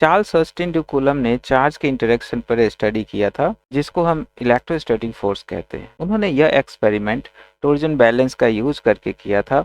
Charles Austin D coulomb ने charge के interaction पर स्टडी किया था, जिसको हम इलेक्ट्रोस्टैटिक फोर्स कहते हैं। उन्होंने यह एक्सपेरिमेंट टॉर्जन बैलेंस का यूज करके किया था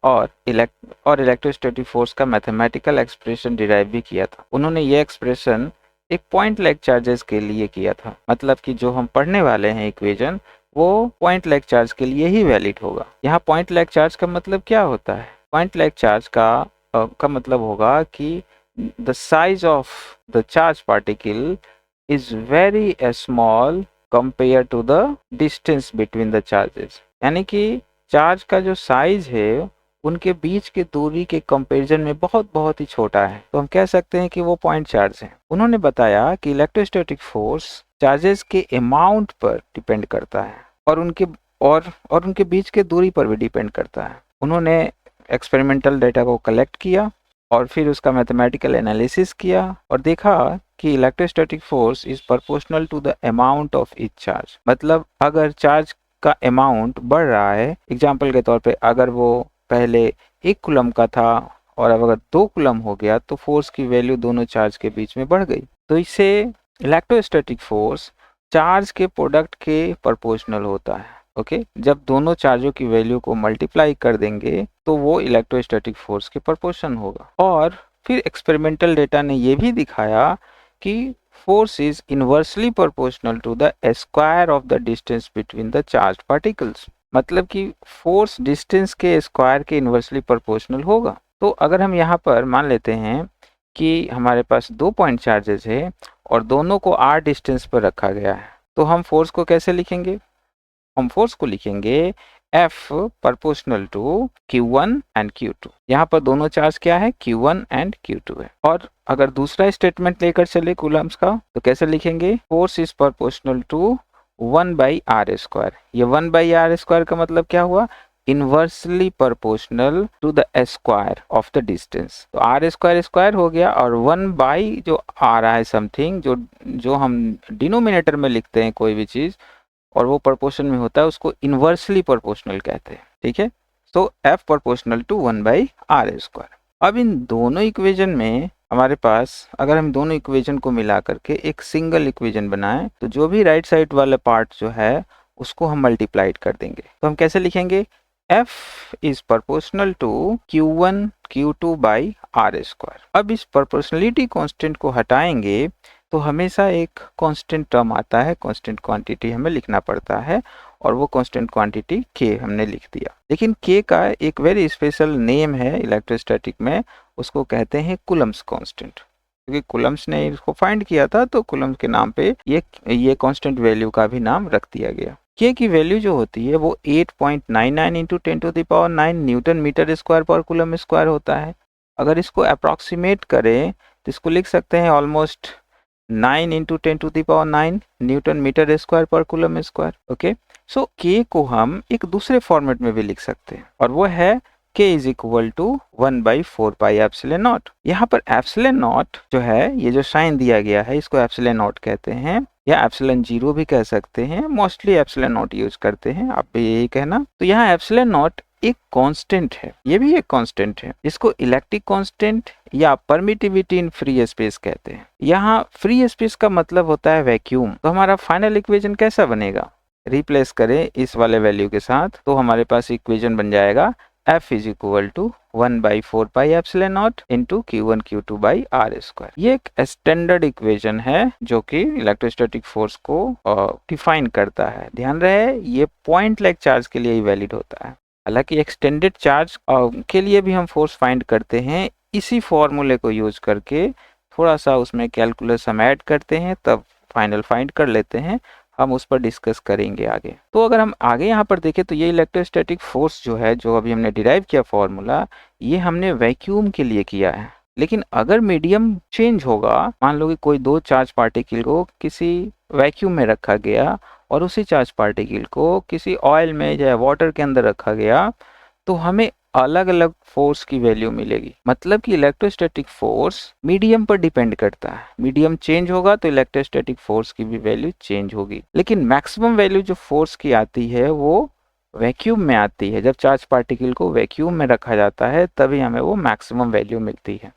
और इलेक्ट्रोस्टैटिक फोर्स का मैथमेटिकल एक्सप्रेशन डिराइव भी किया था। उन्होंने यह एक्सप्रेशन एक पॉइंट लाइक चार्जेस के लिए किया था, मतलब कि जो हम पढ़ने वाले हैं इक्वेशन वो पॉइंट लाइक चार्ज के लिए ही वैलिड होगा। यहाँ पॉइंट लाइक चार्ज का मतलब क्या होता है? पॉइंट लाइक चार्ज का मतलब होगा कि the size of the charge particle is very small compared to the distance between the charges। यानी कि चार्ज का जो साइज है उनके बीच की दूरी के कंपैरिजन में बहुत ही छोटा है, तो हम कह सकते हैं कि वो पॉइंट चार्ज है। उन्होंने बताया कि इलेक्ट्रोस्टैटिक फोर्स चार्जेस के अमाउंट पर डिपेंड करता है और उनके बीच के दूरी पर भी डिपेंड करता है। उन्होंने एक्सपेरिमेंटल डेटा को कलेक्ट किया और फिर उसका मैथमेटिकल एनालिसिस किया और देखा कि electrostatic force is proportional to the amount of each charge. मतलब अगर चार्ज का अमाउंट बढ़ रहा है, एग्जांपल के तौर पे अगर वो पहले 1 कूलम का था और अब अगर 2 कूलम हो गया तो फोर्स की वैल्यू दोनों चार्ज के बीच में बढ़ गई। तो इससे इलेक्ट्रोस्टैटिक फोर्स चार्ज के प्रोडक्ट के प्रोपोर्शनल होता है। ओके जब दोनों चार्जों की वैल्यू को मल्टीप्लाई कर देंगे तो वो इलेक्ट्रोस्टैटिक फोर्स के प्रोपोर्शन होगा। और फिर एक्सपेरिमेंटल डेटा ने ये भी दिखाया कि force is inversely proportional to the square of the distance between the charge particles. मतलब कि फोर्स डिस्टेंस के स्क्वायर के इनवर्सली प्रोपोर्शनल होगा। तो अगर हम यहाँ पर मान लेते हैं कि हमारे पास 2 पॉइंट चार्जेस है और दोनों को r डिस्टेंस पर रखा गया है, तो हम फोर्स को कैसे लिखेंगे? हम फोर्स को लिखेंगे F proportional to Q1 and Q2। यहाँ पर दोनों चार्ज क्या है? Q1 एंड Q2 है। और अगर दूसरा स्टेटमेंट लेकर चले कूलम्स का तो कैसे लिखेंगे? Force is proportional to 1/r²। ये 1/r² का मतलब क्या हुआ? Inversely proportional to the square of the distance. तो r² स्क्वायर हो गया और 1 जो आ रहा है समथिंग जो हम डिनोमिनेटर में लिखते हैं कोई भी चीज और वो प्रोपोर्शन में होता है उसको इनवर्सली प्रोपोर्शनल कहते हैं। ठीक है, तो F प्रोपोर्शनल टू 1/r²। अब इन दोनों इक्वेशन में हमारे पास अगर हम दोनों इक्वेशन को मिला करके एक सिंगल इक्वेशन बनाएं तो जो भी राइट साइड वाला पार्ट जो है उसको हम मल्टीप्लाइड कर देंगे। तो हम कैसे लिखेंगे? F is proportional to Q1 Q2/r²। अब इस प्रोपोर्शनलिटी कांस्टेंट को हटाएंगे तो हमेशा एक कांस्टेंट टर्म आता है, कांस्टेंट क्वांटिटी हमें लिखना पड़ता है और वो कांस्टेंट क्वांटिटी k हमने लिख दिया। लेकिन k का एक वेरी स्पेशल नेम है इलेक्ट्रोस्टैटिक में, उसको कहते हैं कूलम्स कांस्टेंट। क्योंकि कूलम्स ने इसको फाइंड किया था तो कूलम्स के नाम पे ये कांस्टेंट वैल्यू का भी नाम रख दिया गया। k की वैल्यू जो होती है वो 8.99 इंटू 10⁹ न्यूटन मीटर स्क्वायर पर कूलम स्क्वायर होता है। अगर इसको अप्रॉक्सीमेट करें तो इसको लिख सकते हैं almost 9 into 10⁹ newton metre square पर coulomb square. Okay, so k को हम एक दूसरे फॉर्मेट में भी लिख सकते हैं और वो है k इज इक्वल टू 1/4πε0। यहाँ पर एप्सिलॉन नॉट जो है, ये जो साइन दिया गया है इसको एप्सिलॉन नॉट कहते हैं या एप्सिलॉन 0 भी कह सकते हैं। मोस्टली एप्सिलॉन नॉट यूज करते हैं, आप भी यही कहना। तो यहाँ एप्सिलॉन नॉट एक कांस्टेंट है, ये भी एक कांस्टेंट है। इसको इलेक्ट्रिक कांस्टेंट या परमिटिविटी इन फ्री स्पेस कहते हैं। यहाँ फ्री स्पेस का मतलब होता है वैक्यूम। तो हमारा फाइनल इक्वेशन कैसा बनेगा? रिप्लेस करें इस वाले वैल्यू के साथ तो हमारे पास इक्वेशन बन जाएगा F is equal to 1/4πε0 into Q1 Q2/r²। ये एक स्टैंडर्ड इक्वेशन है जो कि इलेक्ट्रोस्टैटिक फोर्स को डिफाइन करता है। ध्यान रहे ये पॉइंट लाइक चार्ज के लिए ही वैलिड होता है। हालांकि एक्सटेंडेड चार्ज के लिए भी हम फोर्स फाइंड करते हैं इसी फॉर्मूले को यूज करके। थोड़ा सा उसमें कैलकुलस हम ऐड करते हैं तब फाइनल फाइंड कर लेते हैं, हम उस पर डिस्कस करेंगे आगे। तो अगर हम आगे यहाँ पर देखें तो ये इलेक्ट्रोस्टैटिक फोर्स जो है, जो अभी हमने डिराइव किया फॉर्मूला, ये हमने वैक्यूम के लिए किया है। लेकिन अगर मीडियम चेंज होगा, मान लो कि कोई 2 चार्ज पार्टिकल को किसी वैक्यूम में रखा गया और उसी चार्ज पार्टिकल को किसी ऑयल में या वाटर के अंदर रखा गया, तो हमें अलग अलग फोर्स की वैल्यू मिलेगी। मतलब कि इलेक्ट्रोस्टैटिक फोर्स मीडियम पर डिपेंड करता है। मीडियम चेंज होगा तो इलेक्ट्रोस्टैटिक फोर्स की भी वैल्यू चेंज होगी। लेकिन मैक्सिमम वैल्यू जो फोर्स की आती है वो वैक्यूम में आती है। जब चार्ज पार्टिकल को वैक्यूम में रखा जाता है तभी हमें वो मैक्सिमम वैल्यू मिलती है।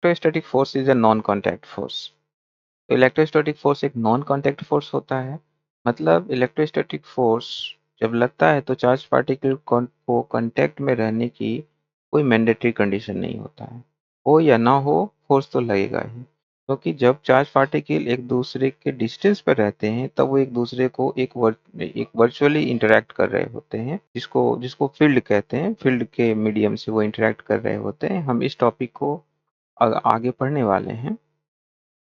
Electrostatic force is a non contact force. तो इलेक्ट्रोस्टैटिक फोर्स एक नॉन कॉन्टैक्ट फोर्स होता है। मतलब इलेक्ट्रोस्टैटिक फोर्स जब लगता है तो चार्ज पार्टिकल को कांटेक्ट में रहने की कोई मैंडेटरी कंडीशन नहीं होता है। हो या ना हो, फोर्स तो लगेगा ही, क्योंकि जब चार्ज पार्टिकल एक दूसरे के डिस्टेंस पर रहते हैं तब वो एक दूसरे को एक वर्चुअली इंटरेक्ट कर रहे होते हैं, जिसको जिसको फील्ड कहते हैं। फील्ड के मीडियम से वो इंटरेक्ट कर रहे होते हैं। हम इस टॉपिक को आगे पढ़ने वाले हैं।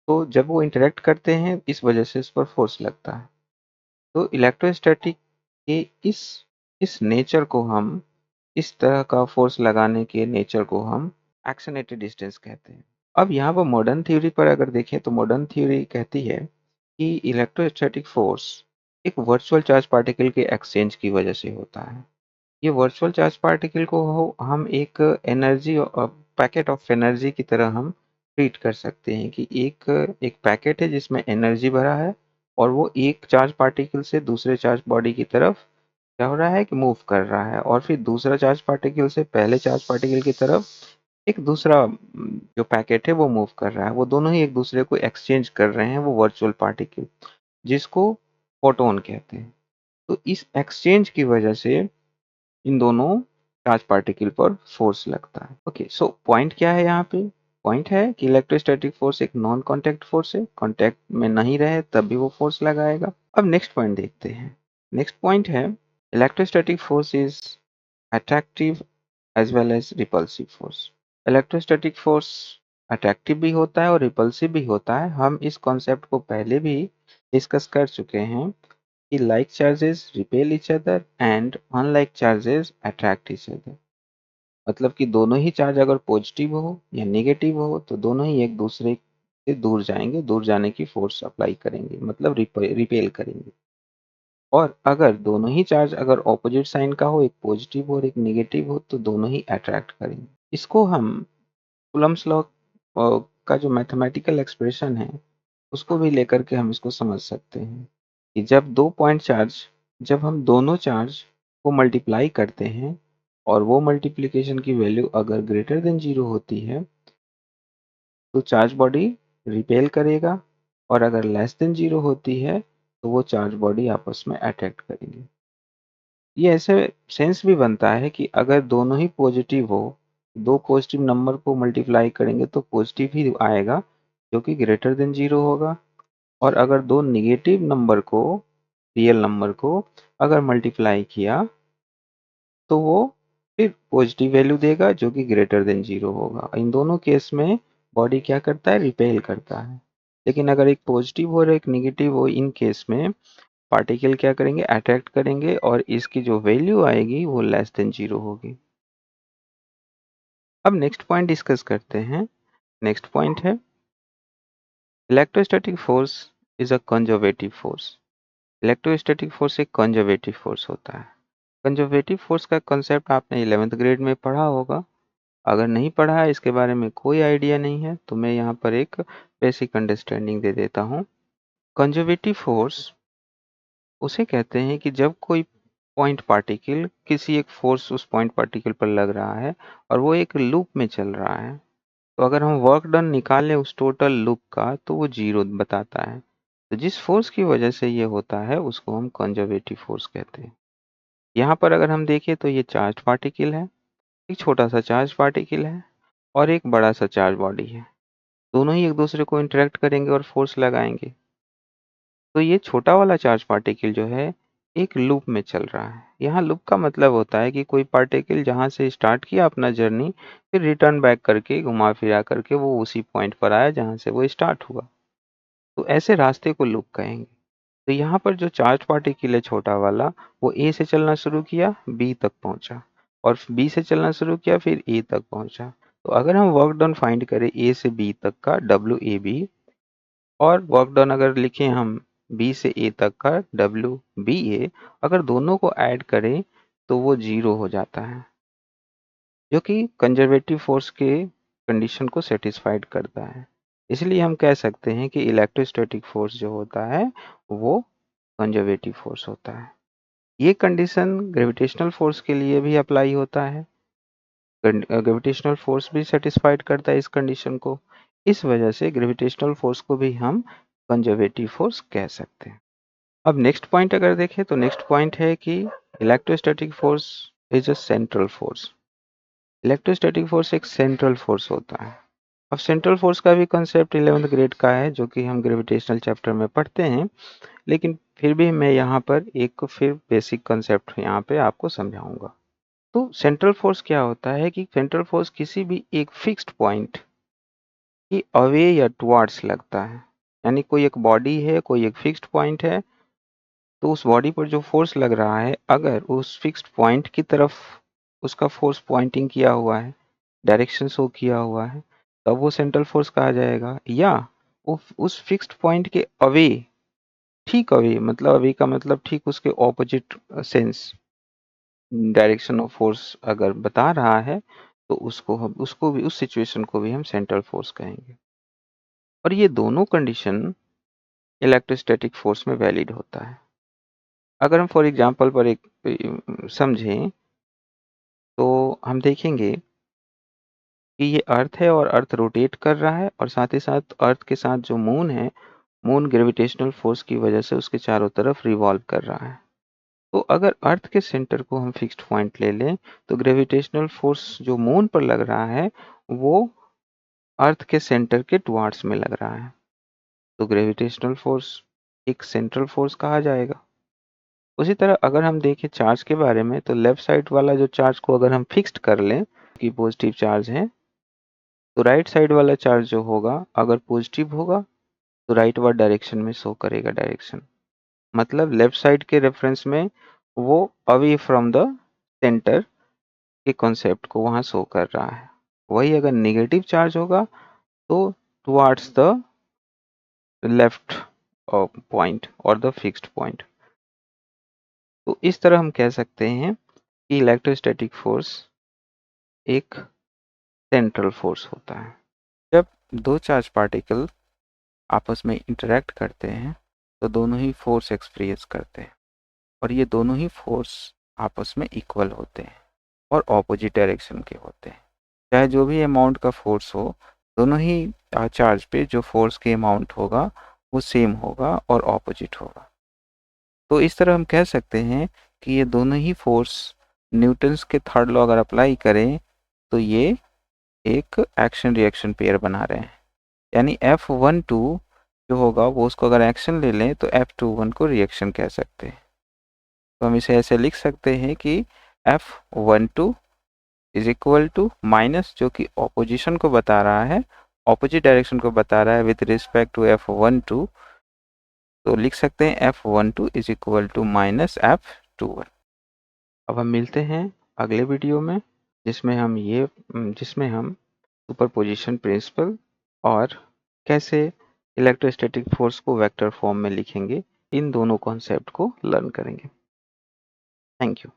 तो जब वो इंटरेक्ट करते हैं इस वजह से इस पर फोर्स लगता है। तो इलेक्ट्रोस्टैटिक के इस नेचर को हम, इस तरह का फोर्स लगाने के नेचर को हम एक्सनेटेड डिस्टेंस कहते हैं। अब यहाँ पर मॉडर्न थ्योरी पर अगर देखें तो मॉडर्न थ्योरी कहती है कि इलेक्ट्रोस्टैटिक फोर्स एक वर्चुअल चार्ज पार्टिकल के एक्सचेंज की वजह से होता है। ये वर्चुअल चार्ज पार्टिकल को हम एक एनर्जी पैकेट ऑफ एनर्जी की तरह हम ट्रीट कर सकते हैं कि एक एक पैकेट है जिसमें एनर्जी भरा है और वो एक चार्ज पार्टिकल से दूसरे चार्ज बॉडी की तरफ क्या हो रहा है कि मूव कर रहा है, और फिर दूसरा चार्ज पार्टिकल से पहले चार्ज पार्टिकल की तरफ एक दूसरा जो पैकेट है वो मूव कर रहा है। वो दोनों ही एक दूसरे को एक्सचेंज कर रहे हैं, वो वर्चुअल पार्टिकल, जिसको फोटोन कहते हैं। तो इस एक्सचेंज की वजह से इन दोनों चार्ज पार्टिकल पर फोर्स लगता है। ओके, सो पॉइंट क्या है यहाँ पे? पॉइंट है कि इलेक्ट्रोस्टैटिक फोर्स एक नॉन कांटेक्ट फोर्स है, कांटेक्ट में नहीं रहे तब भी वो फोर्स लगाएगा। अब नेक्स्ट पॉइंट देखते हैं। नेक्स्ट पॉइंट है electrostatic force is attractive as well as repulsive force. Electrostatic force attractive भी होता है और रिपल्सिव भी होता है। हम इस कॉन्सेप्ट को पहले भी डिस्कस कर चुके हैं कि like charges repel each other and unlike charges attract each other। मतलब कि दोनों ही चार्ज अगर पॉजिटिव हो या नेगेटिव हो तो दोनों ही एक दूसरे से दूर जाएंगे, दूर जाने की फोर्स अप्लाई करेंगे, मतलब रिपेल करेंगे। और अगर दोनों ही चार्ज अगर ऑपोजिट साइन का हो, एक पॉजिटिव हो और एक नेगेटिव हो, तो दोनों ही अट्रैक्ट करेंगे। इसको हम कूलम्ब्स लॉ का जो मैथमेटिकल एक्सप्रेशन है उसको भी लेकर के हम इसको समझ सकते हैं कि जब दो पॉइंट चार्ज, जब हम दोनों चार्ज को मल्टीप्लाई करते हैं और वो मल्टीप्लिकेशन की वैल्यू अगर ग्रेटर देन 0 होती है तो चार्ज बॉडी रिपेल करेगा, और अगर लेस देन 0 होती है तो वो चार्ज बॉडी आपस में अट्रैक्ट करेंगे। ये ऐसे सेंस भी बनता है कि अगर दोनों ही पॉजिटिव हो, दो पॉजिटिव नंबर को मल्टीप्लाई करेंगे तो पॉजिटिव ही आएगा जो कि ग्रेटर देन 0 होगा। और अगर दो नेगेटिव नंबर को, रियल नंबर को अगर मल्टीप्लाई किया तो वो फिर पॉजिटिव वैल्यू देगा जो कि ग्रेटर देन 0 होगा। इन दोनों केस में बॉडी क्या करता है? रिपेल करता है। लेकिन अगर एक पॉजिटिव हो और एक नेगेटिव हो, इन केस में पार्टिकल क्या करेंगे? अट्रैक्ट करेंगे, और इसकी जो वैल्यू आएगी वो लेस देन 0 होगी। अब नेक्स्ट पॉइंट डिस्कस करते हैं। नेक्स्ट पॉइंट है electrostatic force is a conservative force. Electrostatic force एक कंजर्वेटिव फोर्स होता है। कंजर्वेटिव फोर्स का कॉन्सेप्ट आपने 11th ग्रेड में पढ़ा होगा। अगर नहीं पढ़ा है, इसके बारे में कोई आइडिया नहीं है, तो मैं यहाँ पर एक बेसिक अंडरस्टैंडिंग दे देता हूँ। कंजर्वेटिव फोर्स उसे कहते हैं कि जब कोई पॉइंट पार्टिकल, किसी एक फोर्स उस पॉइंट पार्टिकल पर लग रहा है और वो एक लूप में चल रहा है, तो अगर हम वर्क डन निकालें उस टोटल लूप का तो वो 0 बताता है। तो जिस फोर्स की वजह से ये होता है उसको हम कंजर्वेटिव फोर्स कहते हैं। यहाँ पर अगर हम देखें तो ये चार्ज पार्टिकल है, एक छोटा सा चार्ज पार्टिकल है और एक बड़ा सा चार्ज बॉडी है। दोनों ही एक दूसरे को इंटरेक्ट करेंगे और फोर्स लगाएंगे। तो ये छोटा वाला चार्ज पार्टिकल जो है एक लूप में चल रहा है। यहाँ लूप का मतलब होता है कि कोई पार्टिकल जहाँ से स्टार्ट किया अपना जर्नी, फिर रिटर्न बैक करके घुमा फिरा करके वो उसी पॉइंट पर आया जहाँ से वो स्टार्ट हुआ। तो ऐसे रास्ते को लूप कहेंगे। तो यहाँ पर जो चार्ज पार्टिकल है छोटा वाला, वो ए से चलना शुरू किया, बी तक पहुंचा, और बी से चलना शुरू किया, फिर ए तक पहुंचा। तो अगर हम वर्क डन फाइंड करें ए से बी तक का, डब्ल्यू ए बी, और वर्क डन अगर लिखें हम बी से ए तक का, डब्ल्यू बी ए, अगर दोनों को ऐड करें तो वो 0 हो जाता है, जो कि कंजर्वेटिव फोर्स के कंडीशन को सेटिस्फाइड करता है। इसलिए हम कह सकते हैं कि इलेक्ट्रोस्टैटिक फोर्स जो होता है वो कंजर्वेटिव फोर्स होता है। ये कंडीशन ग्रेविटेशनल फोर्स के लिए भी अप्लाई होता है। ग्रेविटेशनल फोर्स भी सेटिस्फाइड करता है इस कंडीशन को। इस वजह से ग्रेविटेशनल फोर्स को भी हम कंजर्वेटिव फोर्स कह सकते हैं। अब नेक्स्ट पॉइंट अगर देखें तो नेक्स्ट पॉइंट है कि electrostatic force is a central force. Electrostatic force एक सेंट्रल फोर्स होता है। अब सेंट्रल फोर्स का भी कंसेप्ट 11th ग्रेड का है जो कि हम ग्रेविटेशनल चैप्टर में पढ़ते हैं, लेकिन फिर भी मैं यहाँ पर एक फिर बेसिक कंसेप्ट यहाँ पे आपको समझाऊंगा। तो सेंट्रल फोर्स क्या होता है कि सेंट्रल फोर्स किसी भी एक फिक्स्ड पॉइंट की अवे या टुवर्ड्स लगता है। यानी कोई एक बॉडी है, कोई एक फिक्स्ड पॉइंट है, तो उस बॉडी पर जो फोर्स लग रहा है अगर उस फिक्स्ड पॉइंट की तरफ उसका फोर्स पॉइंटिंग किया हुआ है, डायरेक्शन शो किया हुआ है, तब वो सेंट्रल फोर्स कहा जाएगा। या वो उस फिक्स्ड पॉइंट के अवे, ठीक अवे मतलब अवे का मतलब ठीक उसके opposite sense direction of force अगर बता रहा है तो उसको भी उस सिचुएशन को भी हम सेंट्रल फोर्स कहेंगे। और ये दोनों कंडीशन इलेक्ट्रोस्टैटिक फोर्स में वैलिड होता है। अगर हम फॉर एग्जांपल पर एक समझें तो हम देखेंगे कि ये अर्थ है और अर्थ रोटेट कर रहा है और साथ ही साथ अर्थ के साथ जो मून है, मून ग्रेविटेशनल फोर्स की वजह से उसके चारों तरफ रिवॉल्व कर रहा है। तो अगर अर्थ के सेंटर को हम फिक्स्ड पॉइंट ले लें तो ग्रेविटेशनल फोर्स जो मून पर लग रहा है वो अर्थ के सेंटर के टुवर्ड्स में लग रहा है, तो ग्रेविटेशनल फोर्स एक सेंट्रल फोर्स कहा जाएगा। उसी तरह अगर हम देखें चार्ज के बारे में तो लेफ्ट साइड वाला जो चार्ज को अगर हम फिक्स्ड कर लें कि पॉजिटिव चार्ज है, तो राइट साइड वाला चार्ज जो होगा अगर पॉजिटिव होगा तो राइट वर्ड डायरेक्शन में शो करेगा डायरेक्शन। मतलब लेफ्ट साइड के रेफरेंस में वो अवे फ्रॉम द सेंटर के कॉन्सेप्ट को वहां शो कर रहा है। वही अगर नेगेटिव चार्ज होगा तो टुवर्ड्स द लेफ्ट पॉइंट और द फिक्स्ड पॉइंट। तो इस तरह हम कह सकते हैं कि इलेक्ट्रोस्टैटिक फोर्स एक सेंट्रल फोर्स होता है। जब दो चार्ज पार्टिकल आपस में इंटरेक्ट करते हैं तो दोनों ही फोर्स एक्सपीरियंस करते हैं और ये दोनों ही फोर्स आपस में इक्वल होते हैं और ऑपोजिट डायरेक्शन के होते हैं। चाहे जो भी अमाउंट का फोर्स हो, दोनों ही चार्ज पे जो फोर्स के अमाउंट होगा वो सेम होगा और ऑपोजिट होगा। तो इस तरह हम कह सकते हैं कि ये दोनों ही फोर्स न्यूटन्स के थर्ड लॉ अगर अप्लाई करें तो ये एक एक्शन रिएक्शन पेयर बना रहे हैं। यानी F12 जो होगा वो उसको अगर एक्शन ले लें तो F21 को रिएक्शन कह सकते हैं। तो हम इसे ऐसे लिख सकते हैं कि F12 is equal to minus जो कि ऑपोजिशन को बता रहा है, ऑपोजिट डायरेक्शन को बता रहा है विद रिस्पेक्ट टू F12, तो लिख सकते हैं F12 is equal to minus F21। अब हम मिलते हैं अगले वीडियो में जिसमें हम सुपरपोजिशन प्रिंसिपल और कैसे इलेक्ट्रोस्टैटिक फोर्स को वेक्टर फॉर्म में लिखेंगे, इन दोनों कॉन्सेप्ट को लर्न करेंगे। Thank you.